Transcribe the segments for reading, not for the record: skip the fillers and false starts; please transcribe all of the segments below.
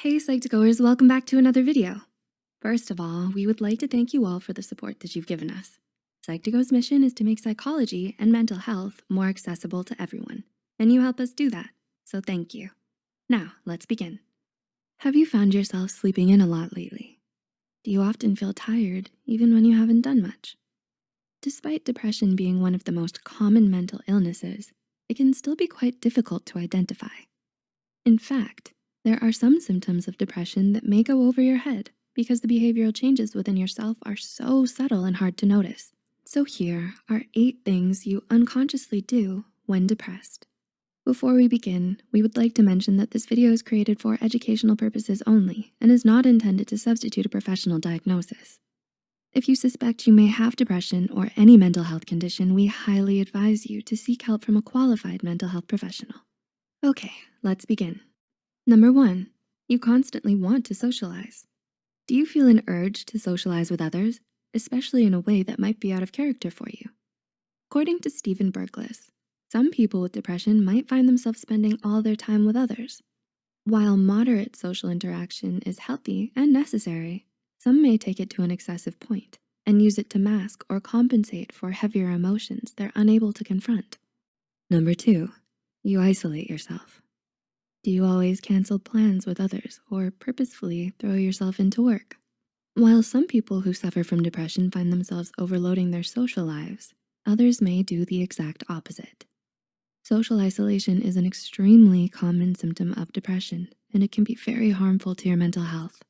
Hey Psych2Goers, welcome back to another video. First of all, we would like to thank you all for the support that you've given us. Psych2Go's mission is to make psychology and mental health more accessible to everyone, and you help us do that, so thank you. Now, let's begin. Have you found yourself sleeping in a lot lately? Do you often feel tired even when you haven't done much? Despite depression being one of the most common mental illnesses, it can still be quite difficult to identify. In fact, there are some symptoms of depression that may go over your head because the behavioral changes within yourself are so subtle and hard to notice. So here are 8 things you unconsciously do when depressed. Before we begin, we would like to mention that this video is created for educational purposes only and is not intended to substitute a professional diagnosis. If you suspect you may have depression or any mental health condition, we highly advise you to seek help from a qualified mental health professional. Okay, let's begin. Number 1, you constantly want to socialize. Do you feel an urge to socialize with others, especially in a way that might be out of character for you? According to Stephen Berklis, some people with depression might find themselves spending all their time with others. While moderate social interaction is healthy and necessary, some may take it to an excessive point and use it to mask or compensate for heavier emotions they're unable to confront. Number 2, you isolate yourself. Do you always cancel plans with others or purposefully throw yourself into work? While some people who suffer from depression find themselves overloading their social lives, others may do the exact opposite. Social isolation is an extremely common symptom of depression, and it can be very harmful to your mental health.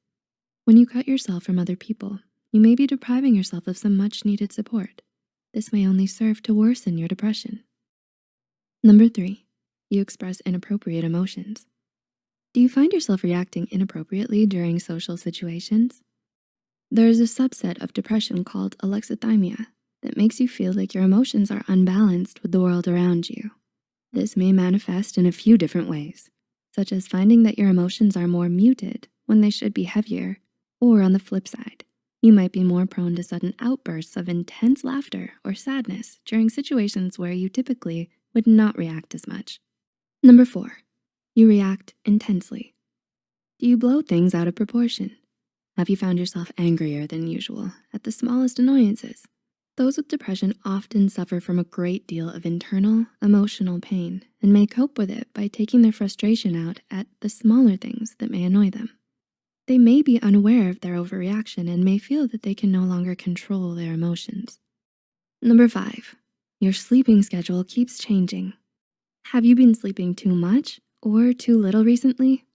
When you cut yourself from other people, you may be depriving yourself of some much needed support. This may only serve to worsen your depression. Number 3, you express inappropriate emotions. Do you find yourself reacting inappropriately during social situations? There is a subset of depression called alexithymia that makes you feel like your emotions are unbalanced with the world around you. This may manifest in a few different ways, such as finding that your emotions are more muted when they should be heavier, or on the flip side, you might be more prone to sudden outbursts of intense laughter or sadness during situations where you typically would not react as much. Number 4, you react intensely. Do you blow things out of proportion? Have you found yourself angrier than usual at the smallest annoyances? Those with depression often suffer from a great deal of internal, emotional pain and may cope with it by taking their frustration out at the smaller things that may annoy them. They may be unaware of their overreaction and may feel that they can no longer control their emotions. Number 5, your sleeping schedule keeps changing. Have you been sleeping too much or too little recently?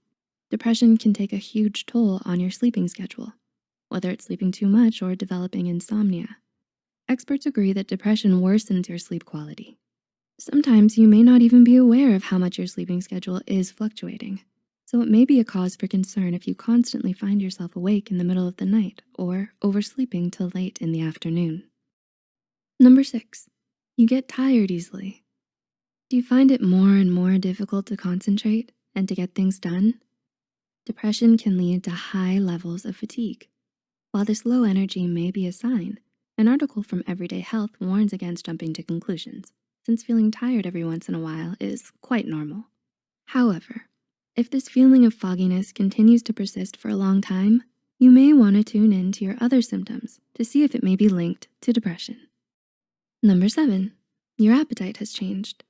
Depression can take a huge toll on your sleeping schedule, whether it's sleeping too much or developing insomnia. Experts agree that depression worsens your sleep quality. Sometimes you may not even be aware of how much your sleeping schedule is fluctuating, so it may be a cause for concern if you constantly find yourself awake in the middle of the night or oversleeping till late in the afternoon. Number 6, you get tired easily. Do you find it more and more difficult to concentrate and to get things done? Depression can lead to high levels of fatigue. While this low energy may be a sign, an article from Everyday Health warns against jumping to conclusions, since feeling tired every once in a while is quite normal. However, if this feeling of fogginess continues to persist for a long time, you may want to tune in to your other symptoms to see if it may be linked to depression. Number 7, your appetite has changed.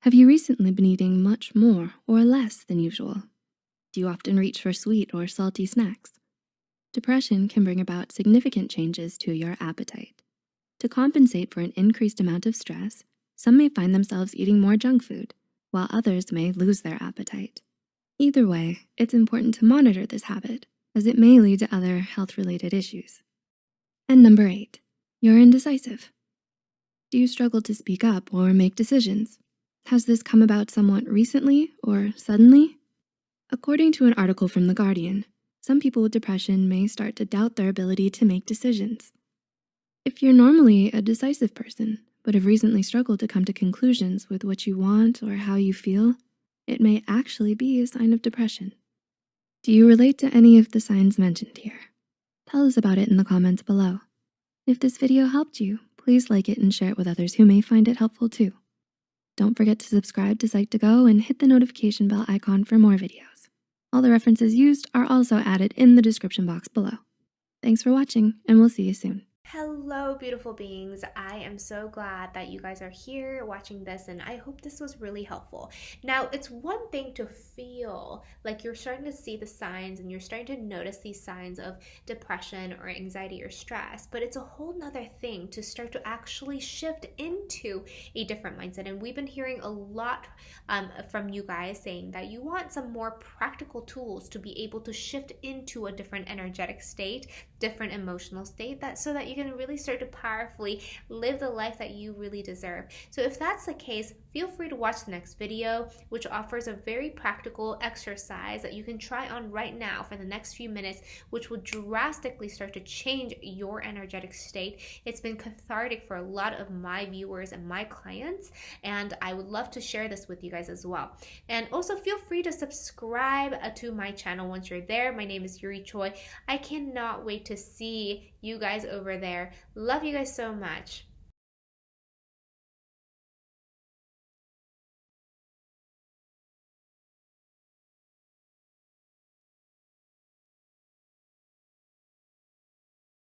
Have you recently been eating much more or less than usual? Do you often reach for sweet or salty snacks? Depression can bring about significant changes to your appetite. To compensate for an increased amount of stress, some may find themselves eating more junk food, while others may lose their appetite. Either way, it's important to monitor this habit, as it may lead to other health-related issues. And number 8, you're indecisive. Do you struggle to speak up or make decisions? Has this come about somewhat recently or suddenly? According to an article from The Guardian, some people with depression may start to doubt their ability to make decisions. If you're normally a decisive person, but have recently struggled to come to conclusions with what you want or how you feel, it may actually be a sign of depression. Do you relate to any of the signs mentioned here? Tell us about it in the comments below. If this video helped you, please like it and share it with others who may find it helpful too. Don't forget to subscribe to Psych2Go and hit the notification bell icon for more videos. All the references used are also added in the description box below. Thanks for watching, and we'll see you soon. Hello, beautiful beings. I am so glad that you guys are here watching this, and I hope this was really helpful. Now, it's one thing to feel like you're starting to see the signs and you're starting to notice these signs of depression or anxiety or stress, but it's a whole nother thing to start to actually shift into a different mindset. And we've been hearing a lot from you guys saying that you want some more practical tools to be able to shift into a different energetic state, different emotional state, that so that you can really start to powerfully live the life that you really deserve. So if that's the case, feel free to watch the next video, which offers a very practical exercise that you can try on right now for the next few minutes, which will drastically start to change your energetic state. It's been cathartic for a lot of my viewers and my clients, and I would love to share this with you guys as well. And also feel free to subscribe to my channel once you're there. My name is Yuri Choi. I cannot wait to see you guys over there. Love you guys so much.